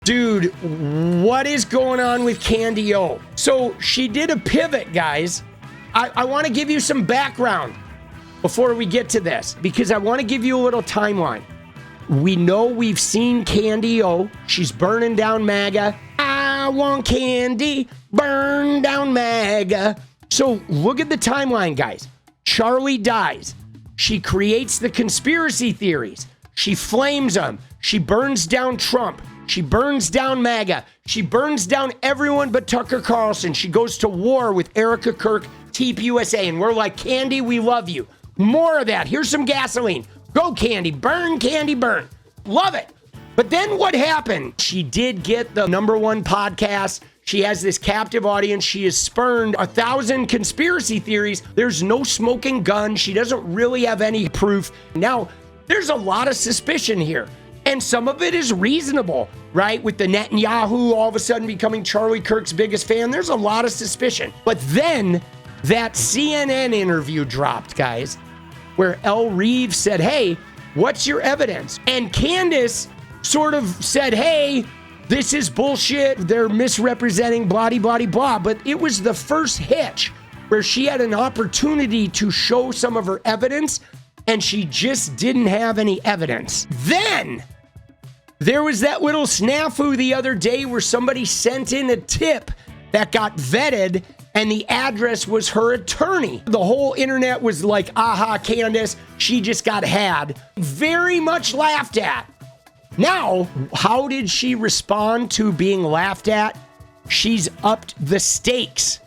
Dude, what is going on with Candy O? So she did a pivot, guys. I want to give you some background before we get to this, because I want to give you a little timeline. We know we've seen Candy O. She's burning down MAGA. I want candy, burn down MAGA. So look at the timeline, guys. Charlie dies. She creates the conspiracy theories. She flames them. She burns down Trump. She burns down MAGA. She burns down everyone but Tucker Carlson. She goes to war with Erica Kirk, TPUSA. And we're like, Candy, we love you. More of that. Here's some gasoline. Go, Candy. Burn, Candy, burn. Love it. But then what happened? She did get the #1 podcast. She has this captive audience. She has spurned 1,000 conspiracy theories. There's no smoking gun. She doesn't really have any proof. Now, there's a lot of suspicion here. And some of it is reasonable, right? With the Netanyahu all of a sudden becoming Charlie Kirk's biggest fan, there's a lot of suspicion. But then that CNN interview dropped, guys, where El Reeve said, hey, what's your evidence? And Candace sort of said, hey, this is bullshit. They're misrepresenting blah, blah, blah. But it was the first hitch where she had an opportunity to show some of her evidence, and she just didn't have any evidence. Then there was that little snafu the other day where somebody sent in a tip that got vetted, and the address was her attorney. The whole internet was like, aha, Candace, she just got had. Very much laughed at. Now, how did she respond to being laughed at? She's upped the stakes.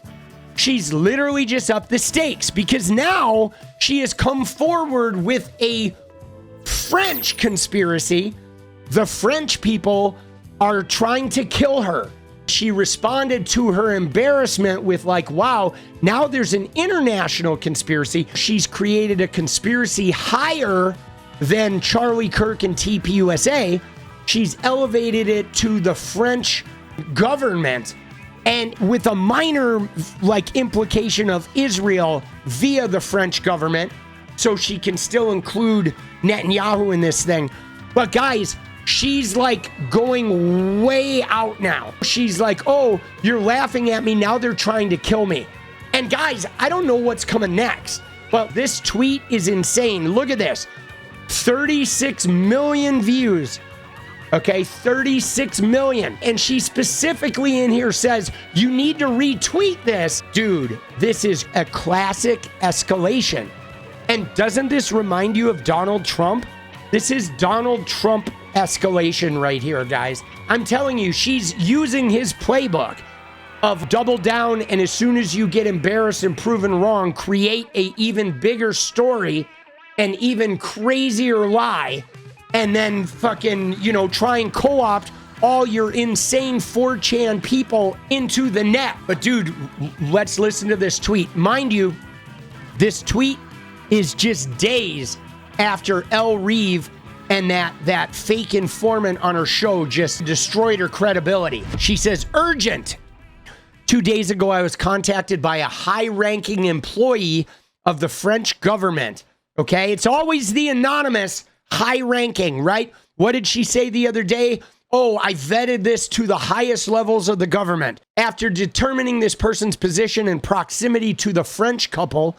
She's literally just upped the stakes, because now she has come forward with a French conspiracy. The French people are trying to kill her. She responded to her embarrassment with like, wow, now there's an international conspiracy. She's created a conspiracy higher than Charlie Kirk and TPUSA. She's elevated it to the French government, and with a minor like implication of Israel via the French government, so she can still include Netanyahu in this thing. But guys, she's like going way out now. She's like, oh, you're laughing at me. Now they're trying to kill me. And guys, I don't know what's coming next, but this tweet is insane. Look at this. 36 million views. Okay, 36 million. And she specifically in here says, you need to retweet this. Dude, this is a classic escalation. And doesn't this remind you of Donald Trump? This is Donald Trump escalation right here, guys. I'm telling you, she's using his playbook of double down, and as soon as you get embarrassed and proven wrong, create a even bigger story, an even crazier lie, and then fucking, try and co-opt all your insane 4chan people into the net. But dude, let's listen to this tweet. Mind you, this tweet is just days after El Reeve and that fake informant on her show just destroyed her credibility. She says, urgent. 2 days ago, I was contacted by a high-ranking employee of the French government. Okay, it's always the anonymous high-ranking, right? What did she say the other day? Oh, I vetted this to the highest levels of the government. After determining this person's position and proximity to the French couple,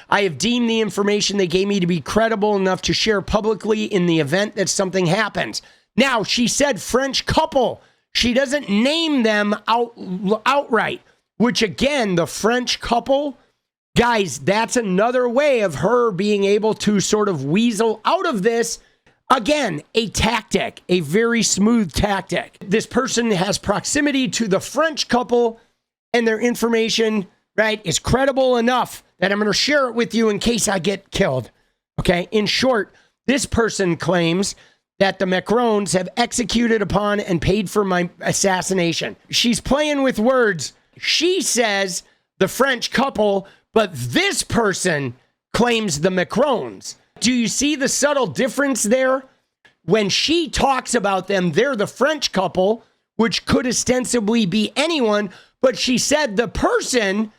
I have deemed the information they gave me to be credible enough to share publicly in the event that something happens. Now, she said French couple. She doesn't name them outright, which again, the French couple, guys, that's another way of her being able to sort of weasel out of this. Again, a tactic, a very smooth tactic. This person has proximity to the French couple, and their information, right, is credible enough that I'm going to share it with you in case I get killed. Okay, in short, this person claims that the Macrons have executed upon and paid for my assassination. She's playing with words. She says the French couple, but this person claims the Macrons. Do you see the subtle difference there? When she talks about them, they're the French couple, which could ostensibly be anyone, but she said the person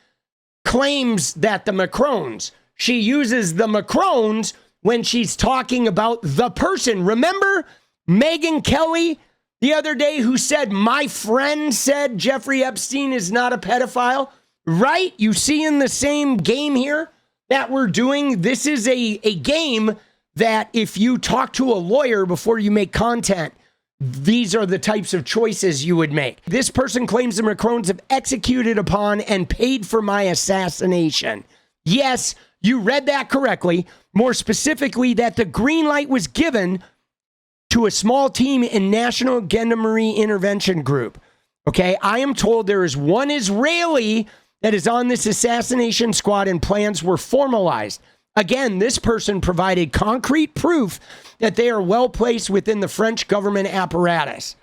claims that the Macrons. She uses the Macrons when she's talking about the person. Remember Megyn Kelly, the other day who said, my friend said Jeffrey Epstein is not a pedophile, right? You see in the same game here that we're doing, this is a game that if you talk to a lawyer before you make content, these are the types of choices you would make. This person claims the Macrons have executed upon and paid for my assassination. Yes, you read that correctly. More specifically, that the green light was given to a small team in National Gendarmerie Intervention Group. Okay, I am told there is one Israeli that is on this assassination squad and plans were formalized. Again, this person provided concrete proof that they are well placed within the French government apparatus.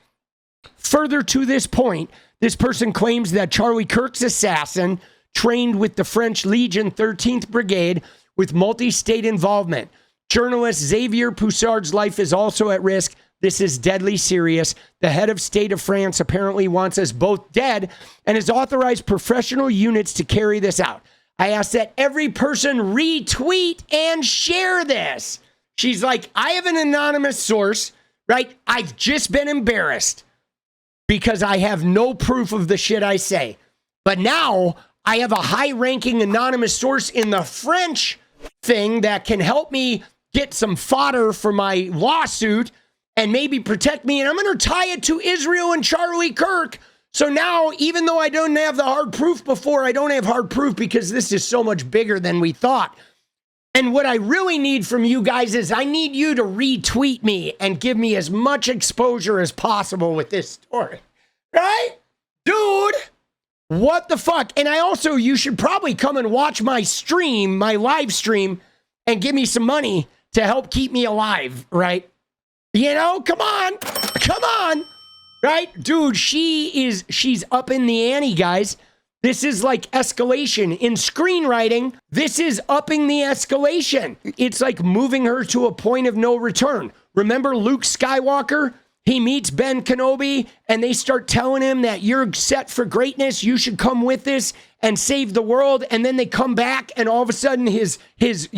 Further to this point, this person claims that Charlie Kirk's assassin trained with the French Legion 13th Brigade with multi-state involvement. Journalist Xavier Poussard's life is also at risk. This is deadly serious. The head of state of France apparently wants us both dead and has authorized professional units to carry this out. I ask that every person retweet and share this. She's like, I have an anonymous source, right? I've just been embarrassed because I have no proof of the shit I say. But now I have a high-ranking anonymous source in the French thing that can help me get some fodder for my lawsuit and maybe protect me. And I'm going to tie it to Israel and Charlie Kirk. So now, even though I don't have the hard proof before, I don't have hard proof because this is so much bigger than we thought. And what I really need from you guys is I need you to retweet me and give me as much exposure as possible with this story. Right? Dude, what the fuck? And I also, you should probably come and watch my stream, my live stream, and give me some money to help keep me alive, right? You know, come on. Come on. Right? Dude, she's up in the ante, guys. This is like escalation. In screenwriting, this is upping the escalation. It's like moving her to a point of no return. Remember Luke Skywalker? He meets Ben Kenobi and they start telling him that you're set for greatness. You should come with us and save the world. And then they come back and all of a sudden his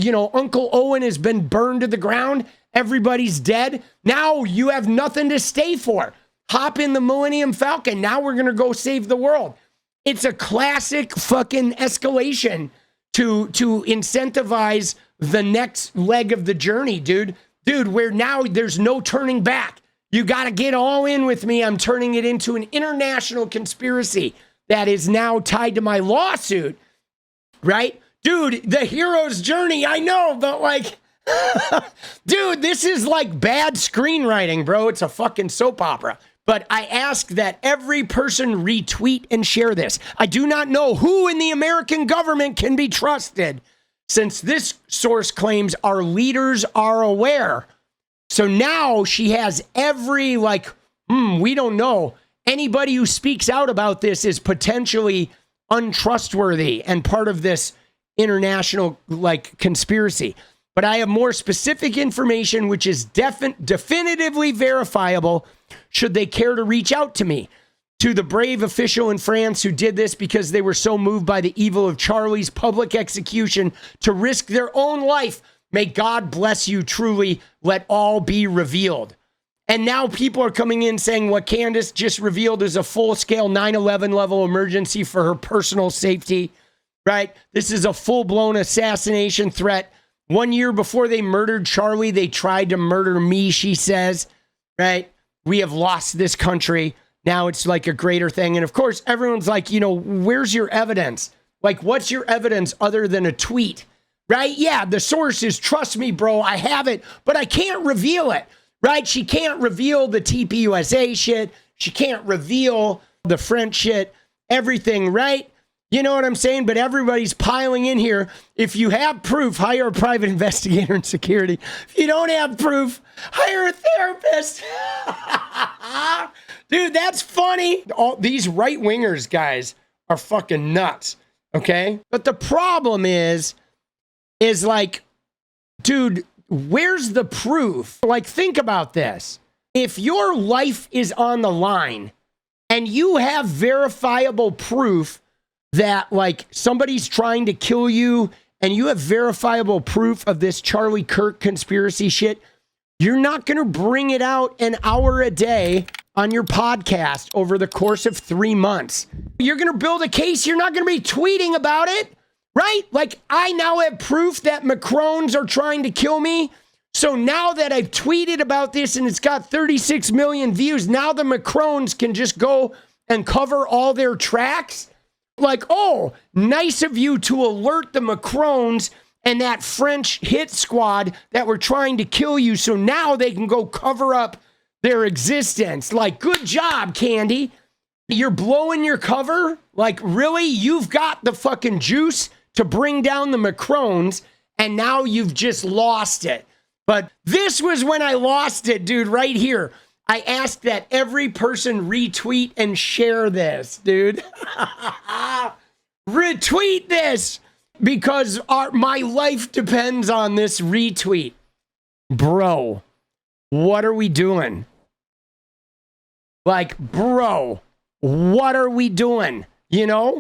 Uncle Owen has been burned to the ground. Everybody's dead. Now you have nothing to stay for. Hop in the Millennium Falcon. Now we're going to go save the world. It's a classic fucking escalation to incentivize the next leg of the journey, dude. Dude, where now there's no turning back. You got to get all in with me. I'm turning it into an international conspiracy that is now tied to my lawsuit, right? Dude, the hero's journey, I know, but like, dude, this is like bad screenwriting, bro. It's a fucking soap opera. But I ask that every person retweet and share this. I do not know who in the American government can be trusted, since this source claims our leaders are aware. So now she has every, we don't know. Anybody who speaks out about this is potentially untrustworthy and part of this international, conspiracy. But I have more specific information, which is definitively verifiable, should they care to reach out to me. To the brave official in France who did this because they were so moved by the evil of Charlie's public execution to risk their own life, may God bless you truly. Let all be revealed. And now people are coming in saying what Candace just revealed is a full-scale 9/11 level emergency for her personal safety, right? This is a full-blown assassination threat. 1 year before they murdered Charlie, they tried to murder me, she says, right? We have lost this country. Now it's like a greater thing. And of course, everyone's like, where's your evidence? Like, what's your evidence other than a tweet, right? Yeah, the source is, trust me, bro, I have it, but I can't reveal it, right? She can't reveal the TPUSA shit. She can't reveal the French shit, everything, right? You know what I'm saying? But everybody's piling in here. If you have proof, hire a private investigator in security. If you don't have proof, hire a therapist. Dude, that's funny. All these right-wingers, guys, are fucking nuts, okay? But the problem is like, dude, where's the proof? Like, think about this. If your life is on the line and you have verifiable proof that somebody's trying to kill you and you have verifiable proof of this Charlie Kirk conspiracy shit, you're not going to bring it out an hour a day on your podcast over the course of 3 months. You're going to build a case. You're not going to be tweeting about it, right? Like, I now have proof that Macrons are trying to kill me. So now that I've tweeted about this and it's got 36 million views, now the Macrons can just go and cover all their tracks. Like, oh, nice of you to alert the Macrons and that French hit squad that were trying to kill you. So now they can go cover up their existence. Like, good job, Candy. You're blowing your cover? Like, really? You've got the fucking juice to bring down the Macrons, and now you've just lost it. But this was when I lost it, dude, right here. I asked that every person retweet and share this, dude. Retweet this, because my life depends on this retweet. Bro, what are we doing? Like, bro, what are we doing? You know?